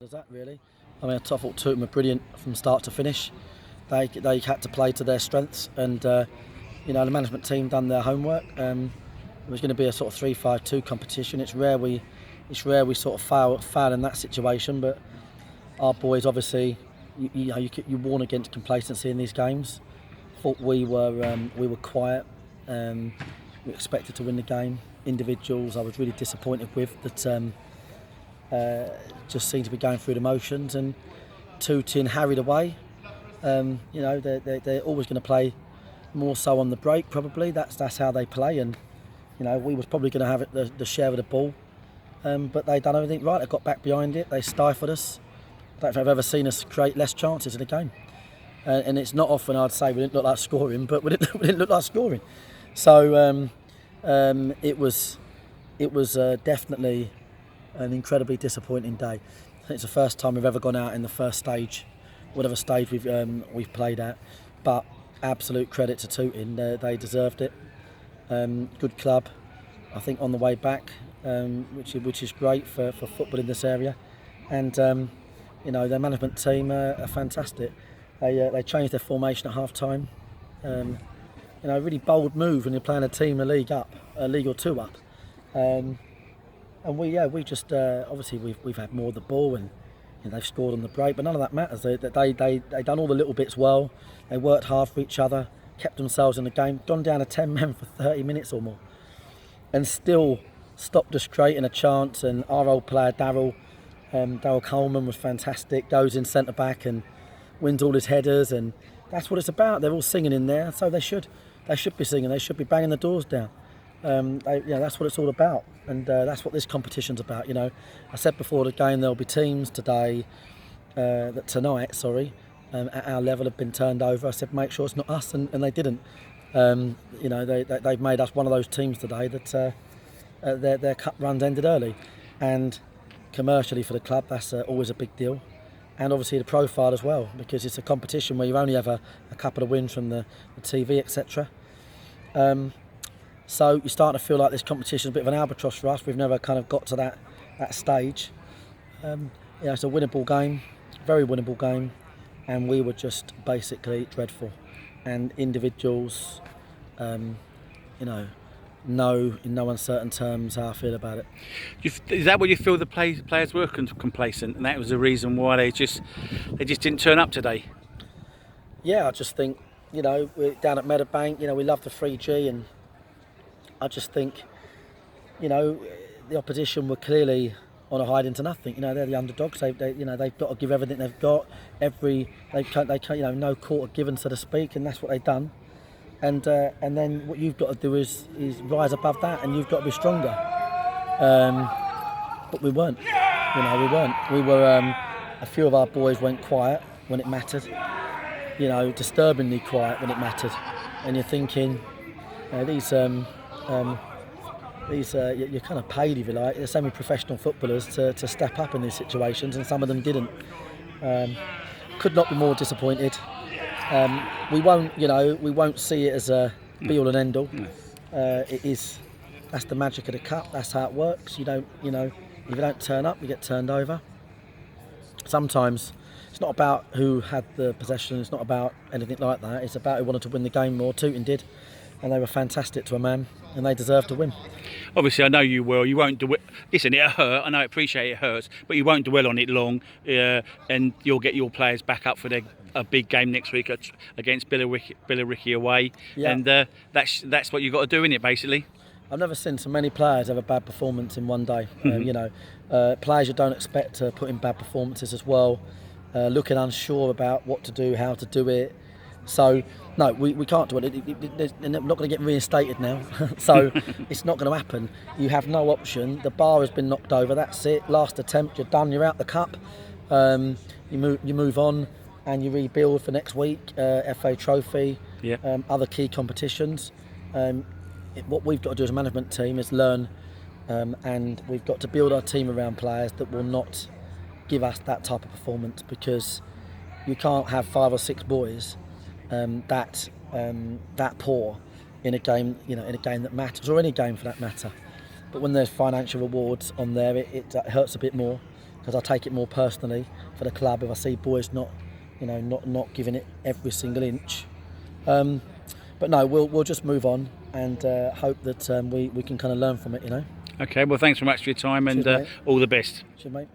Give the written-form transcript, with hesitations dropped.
Does that really? I mean, I thought Tooting were brilliant from start to finish. They had to play to their strengths, and the management team done their homework. It was going to be a sort of 3-5-2 competition. It's rare we sort of fail in that situation, but our boys obviously you warn against complacency in these games. Thought we were quiet. We expected to win the game. Individuals I was really disappointed with that. Just seemed to be going through the motions, and Tooting harried away. They're always going to play more so on the break, probably. That's how they play, and we was probably going to have the share of the ball, but they done everything right. They got back behind it. They stifled us. I don't think I've ever seen us create less chances in a game, and it's not often I'd say we didn't look like scoring, but we didn't look like scoring. So it was definitely an incredibly disappointing day. I think it's the first time we've ever gone out in the first stage, whatever stage we've played at. But absolute credit to Tooting, they deserved it. Good club, I think, on the way back, which is great for football in this area. And their management team are fantastic. They changed their formation at half time. A really bold move when you're playing a team a league or two up. And we just obviously we've had more of the ball, and they've scored on the break, but none of that matters. They done all the little bits well. They worked hard for each other, kept themselves in the game, gone down to 10 men for 30 minutes or more, and still stopped us creating a chance. And our old player Daryl Coleman was fantastic. Goes in centre back and wins all his headers, and that's what it's about. They're all singing in there, so they should be singing. They should be banging the doors down. That's what it's all about, and that's what this competition's about. I said before the game there'll be teams tonight, at our level have been turned over. I said make sure it's not us, and they didn't. They've made us one of those teams today that their cup runs ended early, and commercially for the club that's always a big deal, and obviously the profile as well, because it's a competition where you only have a couple of wins from the TV, etc. So you're starting to feel like this competition is a bit of an albatross for us. We've never kind of got to that stage. It's a winnable game, very winnable game, and we were just basically dreadful. And individuals, know in no uncertain terms how I feel about it. Is that what you feel the players were complacent, and that was the reason why they just didn't turn up today? Yeah, I just think we're down at Meadowbank. We love the 3G, and I just think, the opposition were clearly on a hide into nothing. They're the underdogs. They've got to give everything they've got. No quarter given, so to speak, and that's what they've done. And then what you've got to do is rise above that, and you've got to be stronger. But we weren't. We weren't. We were. A few of our boys went quiet when it mattered. Disturbingly quiet when it mattered. And you're thinking, you're kind of paid, if you like. They're semi-professional footballers to step up in these situations, and some of them didn't. Could not be more disappointed. We won't see it as a be-all and end-all. That's the magic of the cup. That's how it works. If you don't turn up, you get turned over. Sometimes it's not about who had the possession. It's not about anything like that. It's about who wanted to win the game more. Tooting did, and they were fantastic to a man, and they deserved to win. Obviously, I know you will. You won't listen, it hurt. I know, I appreciate it hurts, but you won't dwell on it long, and you'll get your players back up for a big game next week against Billericay away. Yeah. And that's what you've got to do, innit, basically. I've never seen so many players have a bad performance in one day. Players you don't expect to put in bad performances as well, looking unsure about what to do, how to do it. So, no, we can't do it. They're not going to get reinstated now. So, it's not going to happen. You have no option. The bar has been knocked over. That's it. Last attempt. You're done. You're out the cup. You move on, and you rebuild for next week. FA Trophy. Yeah. Other key competitions. What we've got to do as a management team is learn, and we've got to build our team around players that will not give us that type of performance, because you can't have 5 or 6 boys that poor in a game, in a game that matters, or any game for that matter. But when there's financial rewards on there, it hurts a bit more. because I take it more personally for the club if I see boys not giving it every single inch. But no, we'll just move on and hope that we can kind of learn from it. Okay, well, thanks very much for your time, and Cheers, mate. all the best. Cheers, mate.